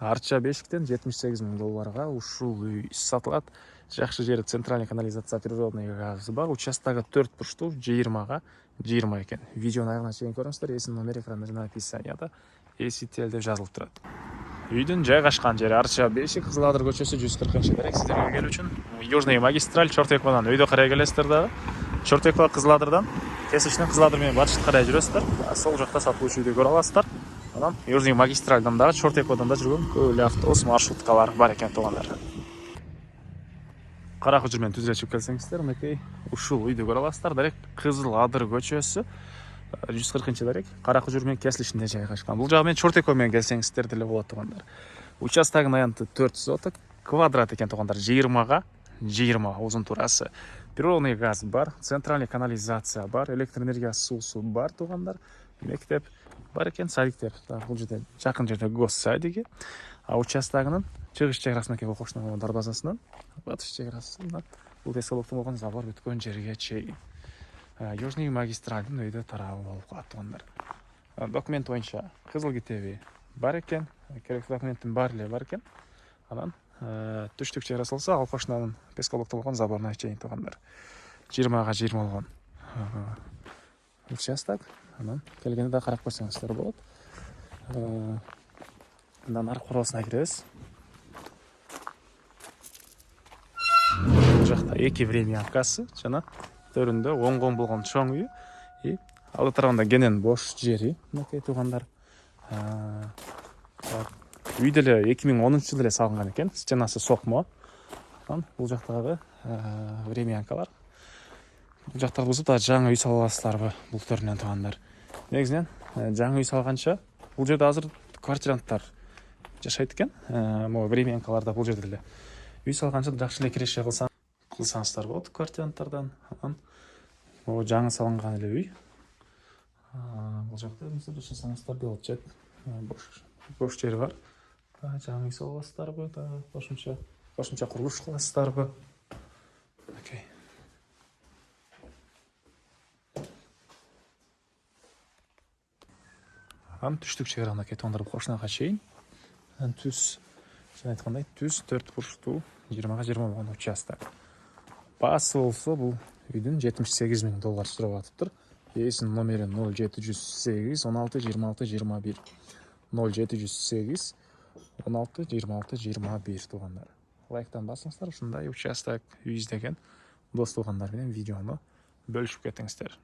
Арча Бешиктен 78 000 долларга ушул үй сатылат. Жакшы жери центральный канализация природный газы бар. Участогы 4 бурчтуу 20 экен. Видеону аягына чейин көрүңүздөр. Эсин номер экранда жана описанияда Эсител деп жазылып турат. Үйдүн жайгашкан жери Арча Бешик, Кызыл Адыр көчөсү 140-дерек. Сиздерге келүү үчүн Южный магистраль Чортекбадан өйдө карай келесиздер дагы. Чортекба Кызыл Адырдан кесиштен Кызыл Адыр менен Батышты карай жүрөсүздөр. Сол жакта сатылуучу үйдү көрө аласыздар. Анан Южный магистральдан дагы Чортекбадан да жүргөн көп эле автобус маршруткалар бар экен туугандар. Кара Кожур менен түзүлүп келсеңиздер, мынакей ушул үйдү көрө аласыздар. Дарек Кызыл Адыр көчөсү 140-дерек Кара Кожур менен кесилишинде жайгашкан. Бул жагы менен Чортекба менен келсеңиздер деле болот туугандар. Участогунун аянты 4 соток квадрат экен туугандар. 20 узун турасы. Природный газ бар, центральный канализация бар, электр энергиясы суусу бар туугандар. Мектеп бар экен, садиктер. Бул жерде жакын жерде гос садиги. А участогунун чыгыш чеграсына келип кошуна дарбазасынан батыш чеграсына бул эскалоктун болгон забор бүткөн жерге чейин. Южный магистральдын өйдө тарабы болуп калат туугандар. Документ боюнча кызыл китеби бар экен, керектүү документтин баары эле бар экен. Анан түштүк чеграсы болсо ал кошунанын эскалоктун болгон заборуна чейин туугандар. 20 болгон участок. Анан келгенде да карап көрсөңүздөр болот. Андан аркы коросуна киребиз. Бул жакта 2 времянкасы жана төрүндө оңгон болгон чоң үй. Алды тарабында кенен бош жери, мынакей туугандар. Үй деле 2010-жылы эле салынган экен, стенасы сокмо. Анан бул жактагы времянкалар. Бул жакта бузуп да жаңы үй сала аласыздарбы бул төрүнөн туугандар. Негизинен жаңы үй салганча бул жерде азыр квартиранттар жашайт экен. Могу времянкаларда бул жерде эле үй салганча жакшы эле киреше кылсаңыздар болот квартиранттардан. Анан могу жаңы салынган эле үй. Бул жакта эмне жашасаңыздар болот, жеп бош жери бар. Жаңы үй сала аласыздарбы, кошумча курулуш кыласыздарбы? Окей. Түштүк чеграны кетип кошунага чейин. Түз, жана айткандай, түз 4 бурчтуу 20 болгон участок. Баасы болсо бул үйдүн 78 000 доллар сурап атыптыр. Эсин номери 0708 16 26 21. 0708 16 26 21 туугандар. Лайктан басыңыздар, ушундай участок үй издеген дос туугандар менен видеону бөлүшүп кетиңиздер.